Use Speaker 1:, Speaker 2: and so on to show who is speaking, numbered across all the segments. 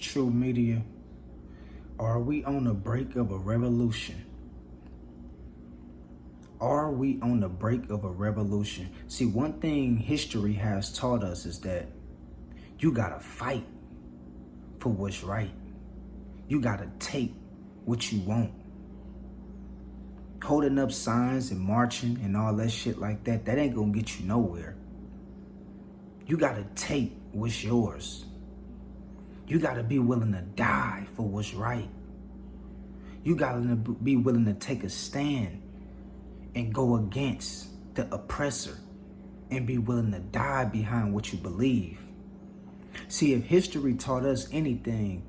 Speaker 1: True Media. Are we on the brink of a revolution? Are we on the brink of a revolution? See, one thing history has taught us is that you gotta fight for what's right. You gotta take what you want. Holding up signs and marching and all that shit like that, that ain't gonna get you nowhere. You gotta take what's yours. You gotta be willing to die for what's right. You gotta be willing to take a stand and go against the oppressor and be willing to die behind what you believe. See, if history taught us anything,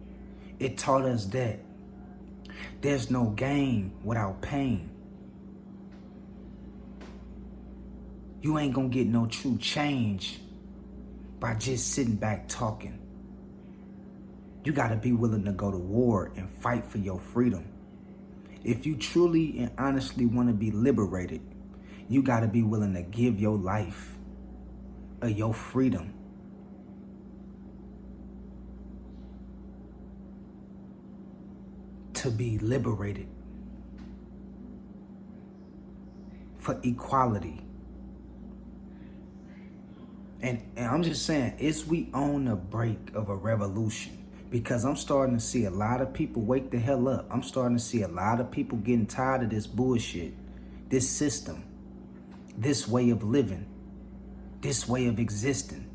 Speaker 1: it taught us that there's no gain without pain. You ain't gonna get no true change by just sitting back talking. You gotta be willing to go to war and fight for your freedom. If you truly and honestly wanna be liberated, you gotta be willing to give your life or your freedom to be liberated for equality. And I'm just saying, is we on the brink of a revolution? Because I'm starting to see a lot of people wake the hell up. I'm starting to see a lot of people getting tired of this bullshit, this system, this way of living, this way of existing,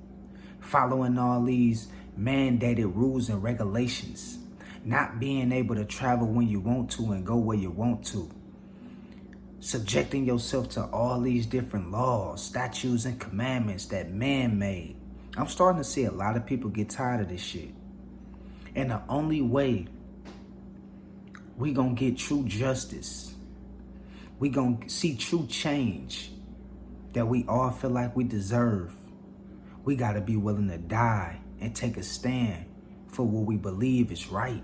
Speaker 1: following all these mandated rules and regulations, not being able to travel when you want to and go where you want to, subjecting yourself to all these different laws, statutes, and commandments that man made. I'm starting to see a lot of people get tired of this shit. And the only way we gonna get true justice, we gonna see true change that we all feel like we deserve, we gotta be willing to die and take a stand for what we believe is right.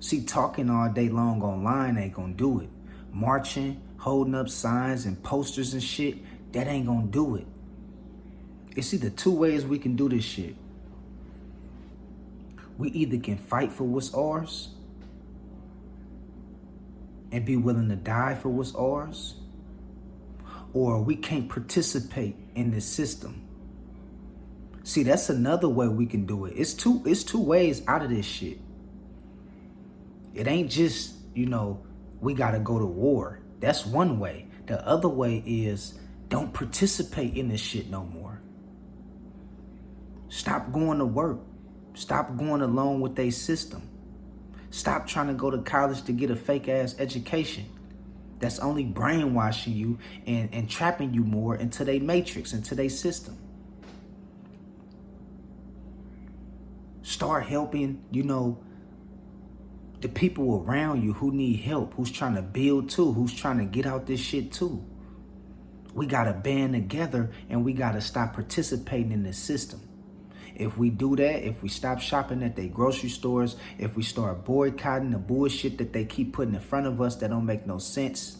Speaker 1: See, talking all day long online ain't gonna do it. Marching, holding up signs and posters and shit, that ain't gonna do it. It's either two ways we can do this shit. We either can fight for what's ours and be willing to die for what's ours, or we can't participate in this system. See, that's another way we can do it. It's two ways out of this shit. It ain't just, we gotta go to war. That's one way. The other way is don't participate in this shit no more. Stop going to work. Stop going along with their system. Stop trying to go to college to get a fake ass education that's only brainwashing you and trapping you more into their matrix, into their system. Start helping, the people around you who need help, who's trying to build too, who's trying to get out this shit too. We got to band together and we got to stop participating in this system. If we do that, if we stop shopping at their grocery stores, if we start boycotting the bullshit that they keep putting in front of us that don't make no sense,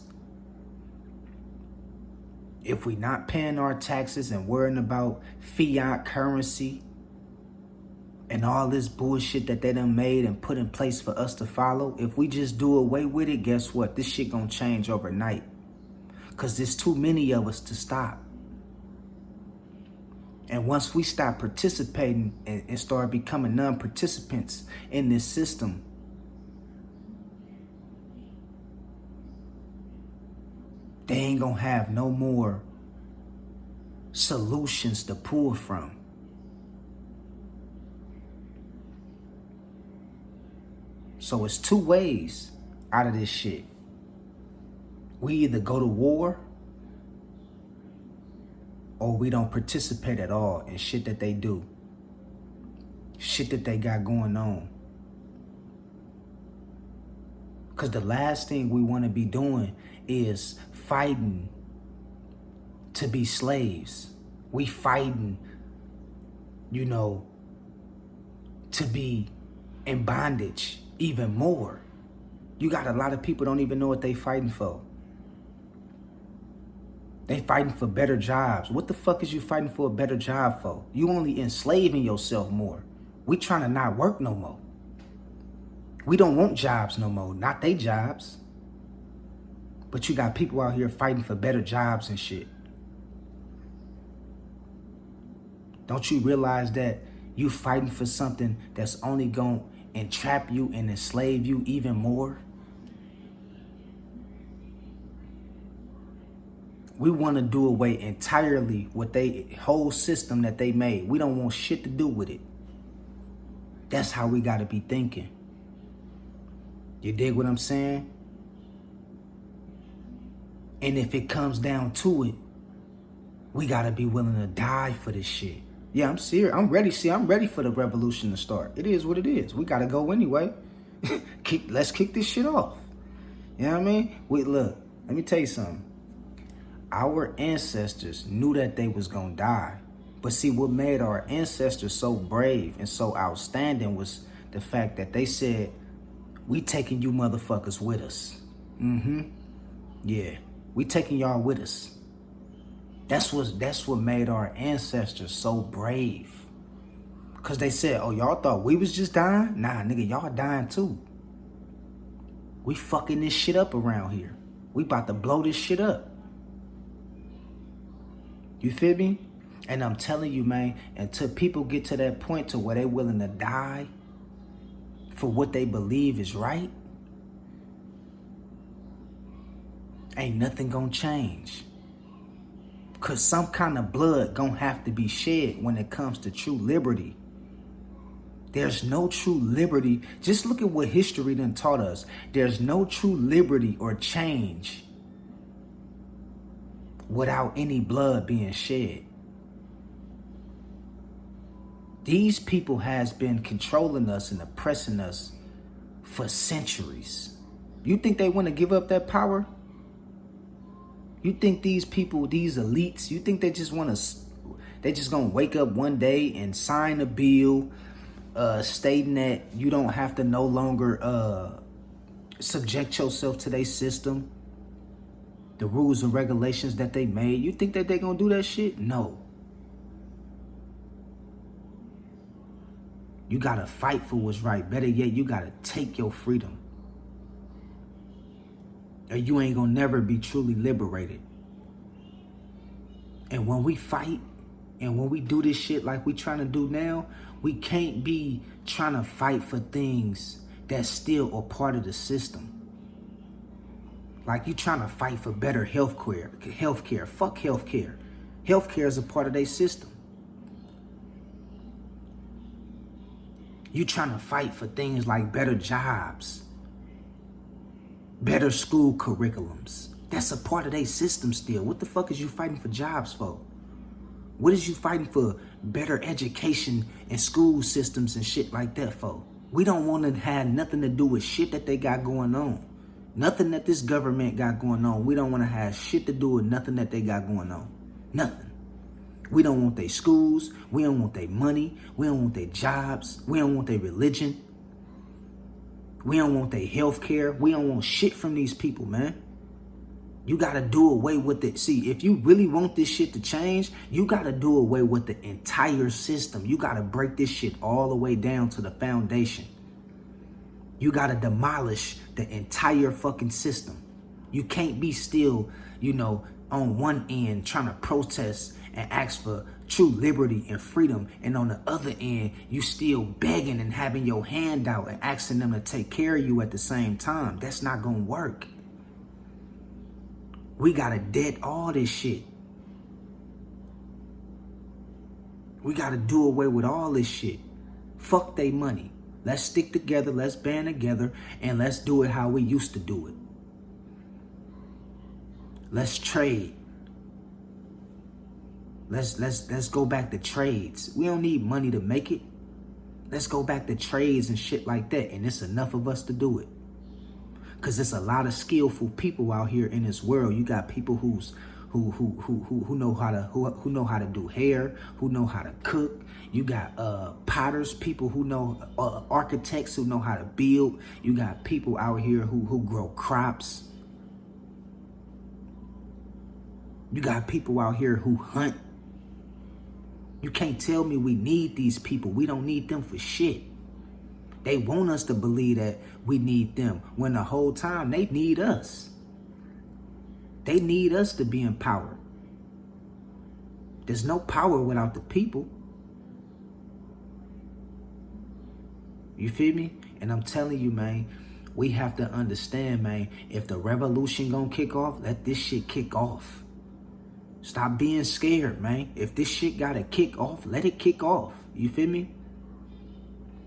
Speaker 1: if we not paying our taxes and worrying about fiat currency and all this bullshit that they done made and put in place for us to follow, if we just do away with it, guess what? This shit gonna change overnight. Because there's too many of us to stop. And once we stop participating and start becoming non-participants in this system, they ain't gonna have no more solutions to pull from. So it's two ways out of this shit. We either go to war or we don't participate at all in shit that they do, shit that they got going on. Because the last thing we want to be doing is fighting to be slaves. We fighting, to be in bondage even more. You got a lot of people don't even know what they fighting for. They fighting for better jobs. What the fuck is you fighting for a better job for? You only enslaving yourself more. We trying to not work no more. We don't want jobs no more, not they jobs. But you got people out here fighting for better jobs and shit. Don't you realize that you fighting for something that's only going to entrap you and enslave you even more? We want to do away entirely with their whole system that they made. We don't want shit to do with it. That's how we got to be thinking. You dig what I'm saying? And if it comes down to it, we got to be willing to die for this shit. Yeah, I'm serious. I'm ready. See, I'm ready for the revolution to start. It is what it is. We got to go anyway. Let's kick this shit off. You know what I mean? Look, let me tell you something. Our ancestors knew that they was going to die. But see, what made our ancestors so brave and so outstanding was the fact that they said, we taking you motherfuckers with us. Yeah, we taking y'all with us. That's what made our ancestors so brave. Because they said, oh, y'all thought we was just dying? Nah, nigga, y'all dying too. We fucking this shit up around here. We about to blow this shit up. You feel me? And I'm telling you, man, until people get to that point to where they willing to die for what they believe is right, ain't nothing gonna change. Because some kind of blood gonna have to be shed when it comes to true liberty. There's no true liberty. Just look at what history done taught us. There's no true liberty or change without any blood being shed. These people has been controlling us and oppressing us for centuries. You think they want to give up that power? You think these people, these elites, you think they just want to, they just gonna wake up one day and sign a bill stating that you don't have to no longer subject yourself to their system, the rules and regulations that they made? You think that they gonna do that shit? No. You gotta fight for what's right. Better yet, you gotta take your freedom. Or you ain't gonna never be truly liberated. And when we fight, and when we do this shit like we trying to do now, we can't be trying to fight for things that still are part of the system. Like you trying to fight for better healthcare. Fuck healthcare. Healthcare is a part of their system. You trying to fight for things like better jobs, better school curriculums. That's a part of their system still. What the fuck is you fighting for jobs for? What is you fighting for better education and school systems and shit like that for? We don't want to have nothing to do with shit that they got going on. Nothing that this government got going on. We don't want to have shit to do with nothing that they got going on. Nothing. We don't want their schools. We don't want their money. We don't want their jobs. We don't want their religion. We don't want their health care. We don't want shit from these people, man. You got to do away with it. See, if you really want this shit to change, you got to do away with the entire system. You got to break this shit all the way down to the foundation. You got to demolish the entire fucking system. You can't be still, on one end trying to protest and ask for true liberty and freedom, and on the other end, you still begging and having your hand out and asking them to take care of you at the same time. That's not gonna work. We gotta dead all this shit. We gotta do away with all this shit. Fuck they money. Let's stick together, let's band together, and let's do it how we used to do it. Let's trade. Let's go back to trades. We don't need money to make it. Let's go back to trades and shit like that. And it's enough of us to do it. Cause there's a lot of skillful people out here in this world. You got people who know how to do hair, who know how to cook. You got potters, people who know architects who know how to build. You got people out here who grow crops. You got people out here who hunt. You can't tell me we need these people. We don't need them for shit. They want us to believe that we need them when the whole time they need us. They need us to be empowered. There's no power without the people. You feel me? And I'm telling you, man, we have to understand, man, if the revolution gonna kick off, let this shit kick off. Stop being scared, man. If this shit gotta kick off, let it kick off. You feel me?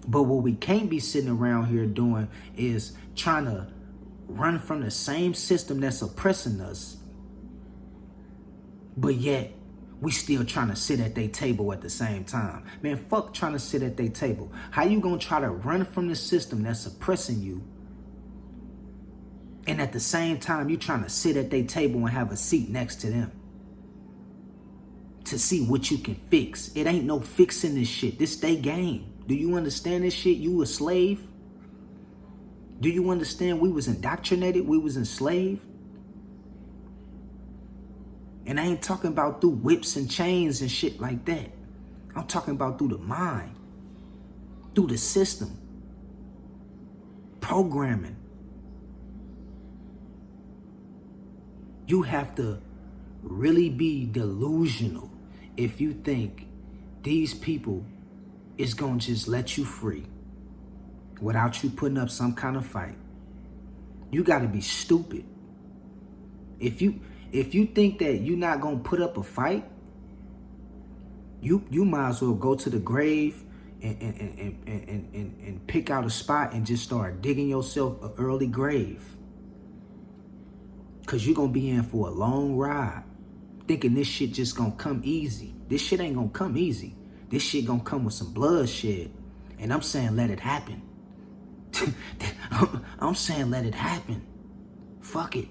Speaker 1: But what we can't be sitting around here doing is trying to run from the same system that's oppressing us, but yet we still trying to sit at their table at the same time. Man, fuck trying to sit at their table. How you gonna try to run from the system that's oppressing you, and at the same time you trying to sit at their table and have a seat next to them to see what you can fix? It ain't no fixing this shit. This they game. Do you understand this shit? You a slave? Do you understand we was indoctrinated? We was enslaved? And I ain't talking about through whips and chains and shit like that. I'm talking about through the mind, through the system, programming. You have to really be delusional if you think these people is gonna just let you free without you putting up some kind of fight. You gotta be stupid. If you think that you're not gonna put up a fight, you might as well go to the grave and pick out a spot and just start digging yourself an early grave. Cause you're gonna be in for a long ride thinking this shit just gonna come easy. This shit ain't gonna come easy. This shit gonna come with some bloodshed. And I'm saying let it happen. I'm saying let it happen. Fuck it.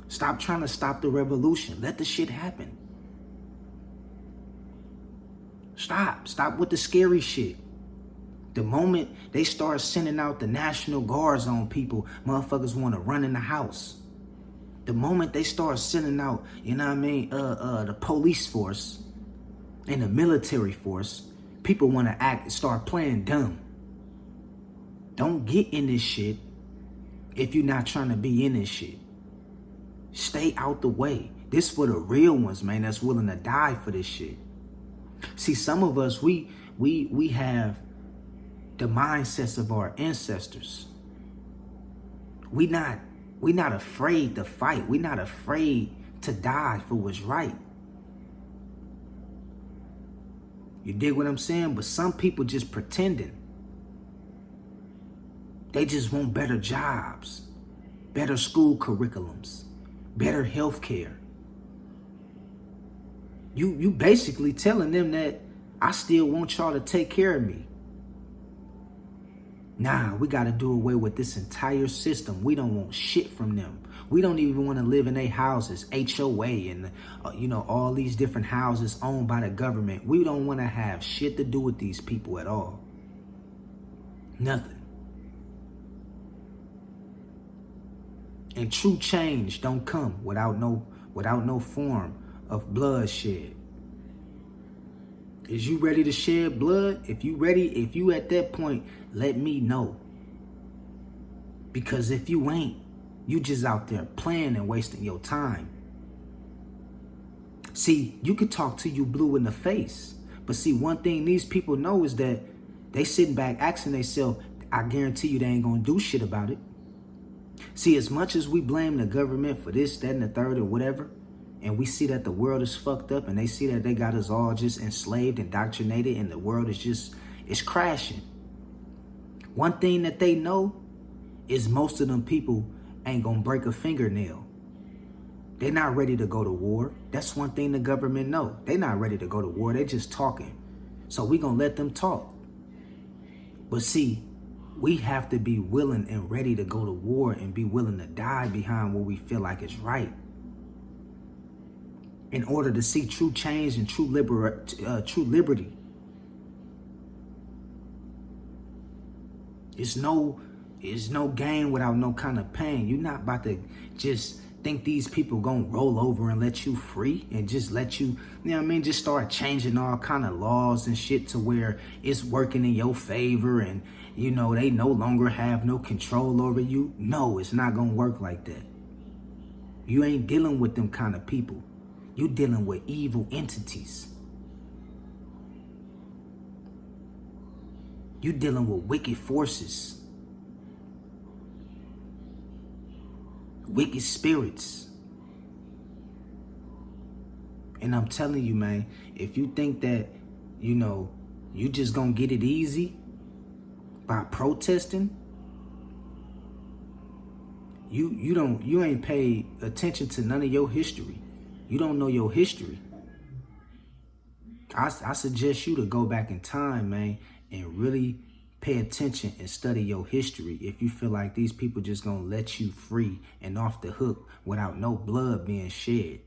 Speaker 1: Stop trying to stop the revolution. Let the shit happen. Stop with the scary shit. The moment they start sending out the National Guards on people, motherfuckers want to run in the house. The moment they start sending out, you know what I mean, the police force and the military force, people want to start playing dumb. Don't get in this shit if you're not trying to be in this shit. Stay out the way. This for the real ones, man, that's willing to die for this shit. See, some of us, we have the mindsets of our ancestors. We not afraid to fight. We not afraid to die for what's right. You dig what I'm saying? But some people just pretending. They just want better jobs, better school curriculums, better health care. You basically telling them that I still want y'all to take care of me. Nah, we got to do away with this entire system. We don't want shit from them. We don't even want to live in their houses, HOA, and all these different houses owned by the government. We don't want to have shit to do with these people at all. Nothing. And true change don't come without no form of bloodshed. Is you ready to shed blood? If you at that point, let me know. Because if you ain't, you just out there playing and wasting your time. See, you could talk to you blue in the face. But see, one thing these people know is that they sitting back asking themselves, I guarantee you they ain't gonna do shit about it. See, as much as we blame the government for this, that, and the third or whatever, and we see that the world is fucked up and they see that they got us all just enslaved, indoctrinated, and the world is crashing. One thing that they know is most of them people ain't gonna break a fingernail. They're not ready to go to war. That's one thing the government know. They're not ready to go to war. They're just talking. So we gonna let them talk. But see, we have to be willing and ready to go to war and be willing to die behind what we feel like is right. In order to see true change and true liberty. It's no gain without no kind of pain. You're not about to just Think these people gonna roll over and let you free and just let you, you know what I mean, just start changing all kind of laws and shit to where it's working in your favor and, you know, they no longer have no control over you? No, it's not gonna work like that. You ain't dealing with them kind of people. You dealing with evil entities. You dealing with wicked forces. Wicked spirits. And I'm telling you, man, if you think that, you know, you just gonna get it easy by protesting, you ain't paid attention to none of your history. You don't know your history. I suggest you to go back in time, man, and really pay attention and study your history if you feel like these people just gonna let you free and off the hook without no blood being shed.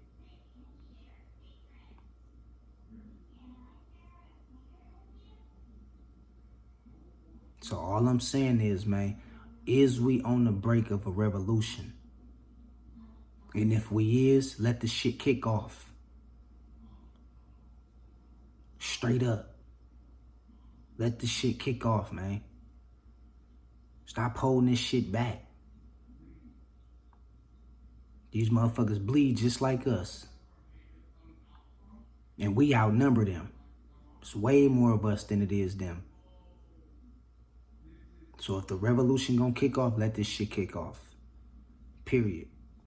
Speaker 1: So all I'm saying is, man, is we on the brink of a revolution? And if we is, let the shit kick off. Straight up. Let the shit kick off, man. Stop holding this shit back. These motherfuckers bleed just like us. And we outnumber them. It's way more of us than it is them. So if the revolution gonna kick off, let this shit kick off. Period.